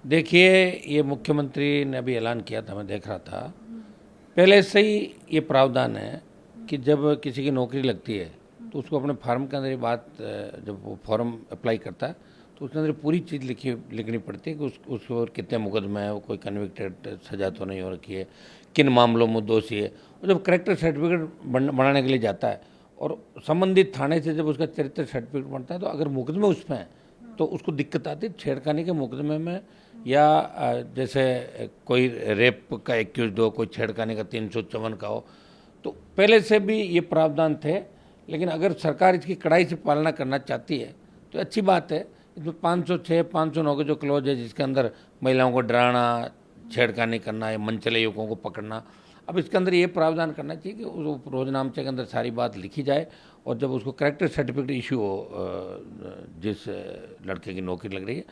देखिए, ये मुख्यमंत्री ने अभी ऐलान किया था, मैं देख रहा था। पहले से ही ये प्रावधान है कि जब किसी की नौकरी लगती है तो उसको अपने फॉर्म के अंदर ये बात, जब वो फॉर्म अप्लाई करता है तो उसके अंदर पूरी चीज़ लिखनी पड़ती है कि उसके ऊपर कितने मुकदमे है, वो कोई कन्विक्टेड सजा तो नहीं हो रखी है, किन मामलों में दोषी है। और जब करेक्टर सर्टिफिकेट बनाने के लिए जाता है और संबंधित थाने से जब उसका चरित्र सर्टिफिकेट बनता है तो अगर मुकदमे उसमें हैं तो उसको दिक्कत आती है। छेड़खानी के मुकदमे में या जैसे कोई रेप का एक्यूज हो, कोई छेड़खानी का 354 का हो, तो पहले से भी ये प्रावधान थे। लेकिन अगर सरकार इसकी कड़ाई से पालना करना चाहती है तो अच्छी बात है। इसमें 506, 509 के जो क्लॉज है जिसके अंदर महिलाओं को डराना, छेड़खानी करना या मनचले युवकों को पकड़ना, अब इसके अंदर ये प्रावधान करना चाहिए कि उस रोजनामचे के अंदर सारी बात लिखी जाए और जब उसको करेक्टर सर्टिफिकेट इशू हो, जिस लड़के की नौकरी लग रही है,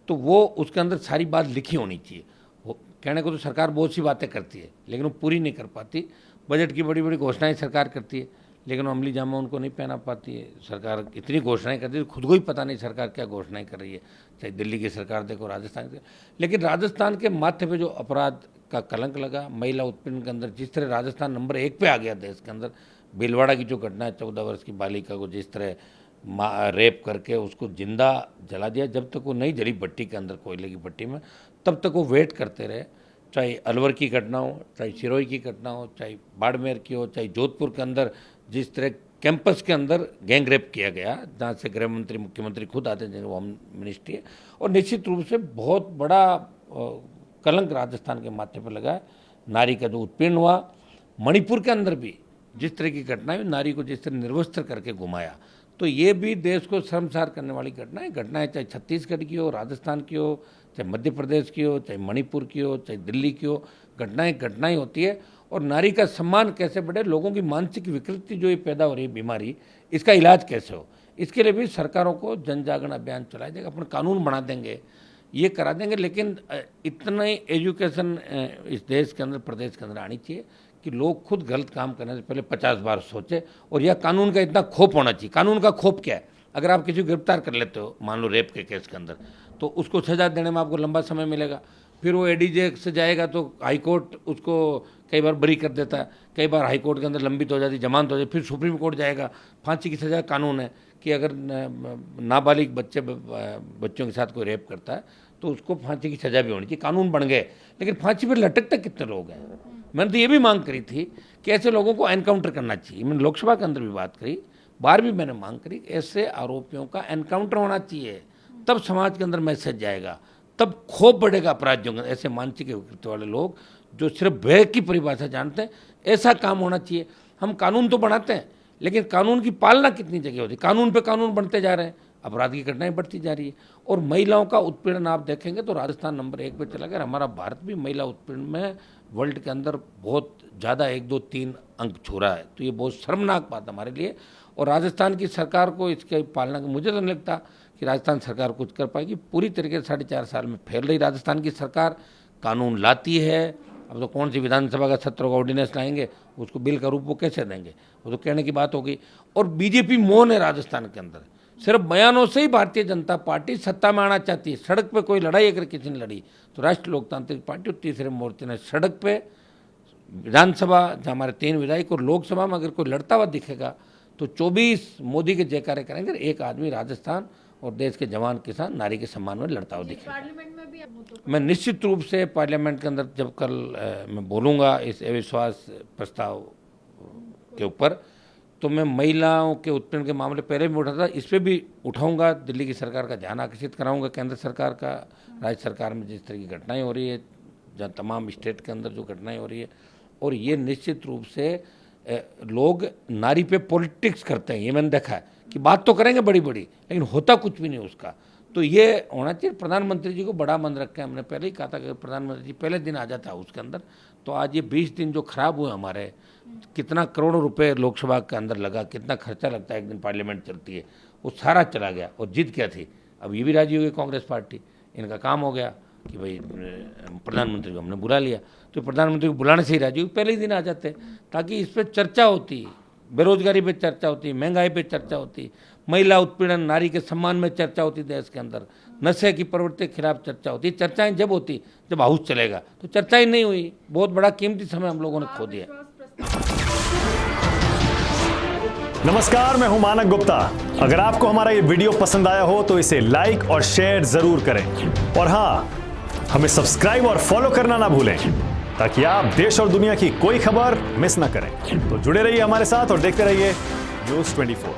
तो वो उसके अंदर सारी बात लिखी होनी चाहिए। वो कहने को तो सरकार बहुत सी बातें करती है लेकिन वो पूरी नहीं कर पाती। बजट की बड़ी बड़ी घोषणाएं सरकार करती है लेकिन वो अमली जामा उनको नहीं पहना पाती है। सरकार इतनी घोषणाएं करती है खुद को ही पता नहीं सरकार क्या घोषणाएं कर रही है। चाहे दिल्ली की सरकार देखो, राजस्थान की। लेकिन राजस्थान के माथे पे जो अपराध का कलंक लगा, महिला उत्पीड़न के अंदर जिस तरह राजस्थान नंबर 1 पे आ गया देश के अंदर। भीलवाड़ा की जो घटना है, 14 वर्ष की बालिका को जिस तरह रेप करके उसको जिंदा जला दिया, जब तक वो नहीं जली भट्टी के अंदर, कोयले की भट्टी में, तब तक वो वेट करते रहे। चाहे अलवर की घटना हो, चाहे सिरोही की घटना हो, चाहे बाड़मेर की हो, चाहे जोधपुर के अंदर जिस तरह कैंपस के अंदर गैंग रेप किया गया, जहाँ से गृह मंत्री, मुख्यमंत्री खुद आते हैं, होम मिनिस्ट्री है। और निश्चित रूप से बहुत बड़ा कलंक राजस्थान के माथे पर लगा है। नारी का जो उत्पीड़न हुआ, मणिपुर के अंदर भी जिस तरह की घटनाएं, नारी को जिस तरह निर्वस्त्र करके घुमाया, तो ये भी देश को शर्मसार करने वाली घटनाएं चाहे छत्तीसगढ़ की हो, राजस्थान की हो, चाहे मध्य प्रदेश की हो, चाहे मणिपुर की हो, चाहे दिल्ली की हो, घटनाएं होती है। और नारी का सम्मान कैसे बढ़े, लोगों की मानसिक विकृति जो ये पैदा हो रही है बीमारी, इसका इलाज कैसे हो, इसके लिए भी सरकारों को जन जागरण अभियान चलाया जाएगा। अपने कानून बना देंगे, ये करा देंगे, लेकिन इतना एजुकेशन इस देश के अंदर, प्रदेश के अंदर आनी चाहिए कि लोग खुद गलत काम करने से पहले 50 बार सोचे। और यह कानून का इतना खोप होना चाहिए। कानून का खोप क्या है? अगर आप किसी को गिरफ्तार कर लेते हो, मान लो रेप के केस के अंदर, तो उसको सजा देने में आपको लंबा समय मिलेगा। फिर वो एडीजे से जाएगा तो हाईकोर्ट उसको कई बार बरी कर देता है, कई बार हाईकोर्ट के अंदर लंबित हो जाती, जमानत हो जाती, फिर सुप्रीम कोर्ट जाएगा। फांसी की सजा कानून है कि अगर नाबालिग बच्चों के साथ कोई रेप करता है तो उसको फांसी की सजा भी होनी चाहिए। कानून बन गए, लेकिन फांसी पर लटकते कितने लोग हैं? मैंने तो ये भी मांग करी थी कि ऐसे लोगों को एनकाउंटर करना चाहिए। मैंने लोकसभा के अंदर भी बात करी, बाहर भी मैंने मांग करी, ऐसे आरोपियों का एनकाउंटर होना चाहिए। तब समाज के अंदर मैसेज जाएगा, तब खोप बढ़ेगा अपराधियों के। ऐसे मानसिक विकृति वाले लोग जो सिर्फ भय की परिभाषा जानते हैं, ऐसा काम होना चाहिए। हम कानून तो बनाते हैं लेकिन कानून की पालना कितनी जगह होती है? कानून पे कानून बनते जा रहे हैं, अपराध की घटनाएं बढ़ती जा रही है। और महिलाओं का उत्पीड़न आप देखेंगे तो राजस्थान नंबर 1 पे चला गया। हमारा भारत भी महिला उत्पीड़न में वर्ल्ड के अंदर बहुत ज़्यादा 1, 2, 3 अंक छू रहा है। तो ये बहुत शर्मनाक बात हमारे लिए। और राजस्थान की सरकार को इसके पालना की, मुझे तो नहीं लगता कि राजस्थान सरकार कुछ कर पाएगी। पूरी तरीके से 4.5 साल में फैल रही राजस्थान की सरकार, कानून लाती है। अब तो कौन सी विधानसभा का सत्र का ऑर्डिनेंस लाएंगे, उसको बिल का रूप वो कैसे देंगे? वो तो कहने की बात होगी। और बीजेपी मौन है राजस्थान के अंदर, सिर्फ बयानों से ही भारतीय जनता पार्टी सत्ता में आना चाहती है। सड़क पे कोई लड़ाई अगर किसी ने लड़ी तो राष्ट्रीय लोकतांत्रिक पार्टी और तीसरे मोर्चे ने सड़क पे, विधानसभा जहाँ हमारे 3 विधायक, और लोकसभा में अगर कोई लड़ता हुआ दिखेगा तो 24 मोदी के जयकारे करेंगे। एक आदमी राजस्थान और देश के जवान किसान नारी के सम्मान में लड़ता हुआ दिखेगा। पार्लियामेंट में भी मैं निश्चित रूप से पार्लियामेंट के अंदर जब कल मैं बोलूँगा इस अविश्वास प्रस्ताव के ऊपर, तो मैं महिलाओं के उत्पीड़न के मामले पहले भी उठा था, इस पर भी उठाऊंगा। दिल्ली की सरकार का ध्यान आकर्षित कराऊंगा, केंद्र सरकार का, राज्य सरकार में जिस तरह की घटनाएं हो रही है, जहाँ तमाम स्टेट के अंदर जो घटनाएं हो रही है। और ये निश्चित रूप से लोग नारी पे पॉलिटिक्स करते हैं। ये मैंने देखा है कि बात तो करेंगे बड़ी बड़ी लेकिन होता कुछ भी नहीं उसका। तो ये होना चाहिए। प्रधानमंत्री जी को बड़ा मन रखा है। हमने पहले ही कहा था कि प्रधानमंत्री जी पहले दिन आ जाता है उसके अंदर, तो आज ये 20 दिन जो खराब हुए हमारे, कितना करोड़ों रुपए लोकसभा के अंदर लगा, कितना खर्चा लगता है एक दिन पार्लियामेंट चलती है, वो सारा चला गया। और जीत क्या थी? अब ये भी राजी हो गई कांग्रेस पार्टी, इनका काम हो गया कि भाई प्रधानमंत्री को हमने बुला लिया। तो प्रधानमंत्री को बुलाने से ही राजी हुई, पहले ही दिन आ जाते ताकि इस पर चर्चा होती, बेरोजगारी पे चर्चा होती, महंगाई पे चर्चा होती, महिला उत्पीड़न, नारी के सम्मान में चर्चा होती देश के अंदर, नशे की प्रवृत्ति के खिलाफ चर्चा होती। चर्चाएं जब होती जब हाउस चलेगा, तो चर्चा ही नहीं हुई। बहुत बड़ा कीमती समय हम लोगों ने खो दिया। नमस्कार, मैं हूं मानक गुप्ता। अगर आपको हमारा ये वीडियो पसंद आया हो तो इसे लाइक और शेयर जरूर करें, और हाँ, हमें सब्सक्राइब और फॉलो करना ना भूलें, ताकि आप देश और दुनिया की कोई खबर मिस ना करें। तो जुड़े रहिए हमारे साथ और देखते रहिए News 24।